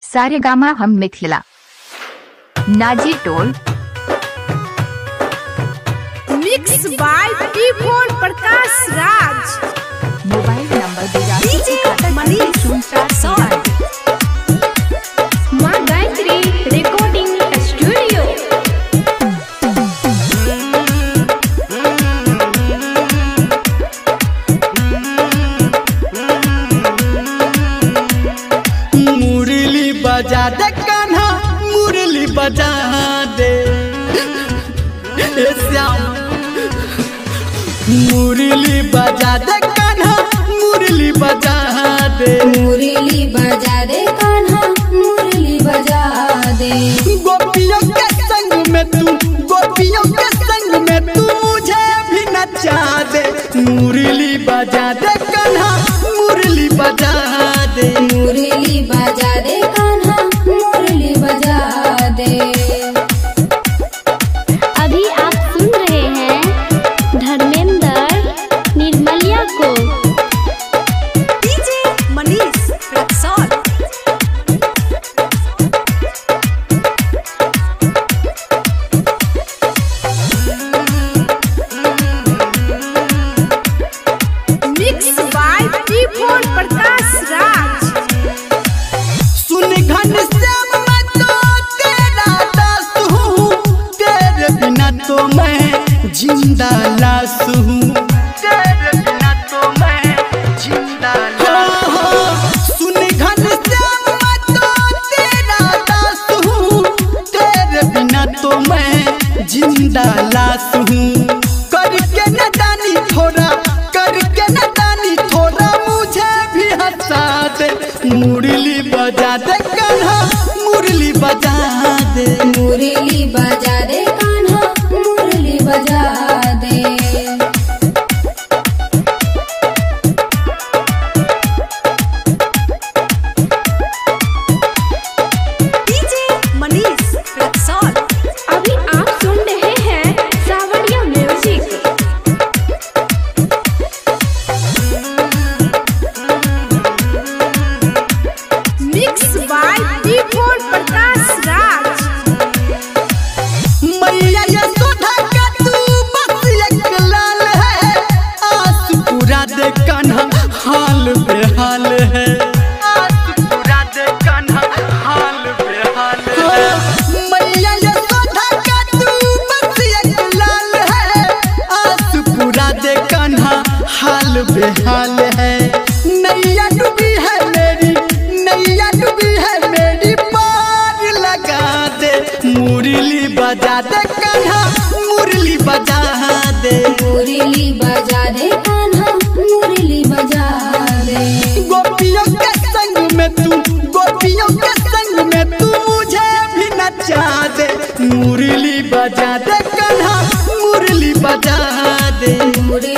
सारेगामा हम मिथिला नाजी टोल मिक्स बाय टी4 प्रकाश राज। मोबाइल नंबर माँ गायत्री रिकॉर्डिंग स्टूडियो। मुरली बजा दे कान्हा मुरली बजा दे श्याम मुरली बजा दे कान्हा मुरली बजा दे मुरली बजा दे कान्हा मुरली बजा दे। गोपियों के संग में तू गोपियों के संग में तू मुझे भी नचा दे मुरली बजा दे कान्हा मुरली बजा दे मुरली बजा दे कान्हा मुरली बजा दे। अभी आप सुन रहे हैं धर्मेंद्र निर्मलिया को। DJ Manish Raxaul. Mix by टी4 प्रकाश राज। सुन घनश्याम मैं तो तेरा दास हूँ तेरे बिना तो मैं जिंदा लाश हूँ तेरे बिना तो मैं जिंदा लाश हूँ। सुन घनश्याम मैं तो तेरा दास हूँ तेरे बिना तो मैं जिंदा लाश हूँ। करके न दानी थोड़ा करके न दानी थोड़ा मुझे भी हंसा दे मुरली बजा दे कान्हा मुरली बजा दे मुरली बजा दे कान्हा मुरली बजा दे। डीजे मनीष रक्सौल। अभी आप सुन रहे हैं सावरिया म्यूजिक। मिक्स बाय टी4 प्रकाश राज। मैया यशोदा का तू बस एक लाल है आस पूरा दे कान्हा हाल बेहाल है आस पूरा दे कान्हा हाल बेहाल है। मैया यशोदा का तू बस एक लाल है आस पूरा दे कान्हा हाल बेहाल है। नैया डूबी है मेरी नैया डूबी है मेरी पार लगा दे मुरली बजा दे कान्हा मुरली बजा दे मुरली बजा दे कान्हा मुरली बजा दे। गोपियों के संग में तू गोपियों के संग में तू मुझे भी नचा दे मुरली बजा दे कान्हा मुरली बजा दे मुरली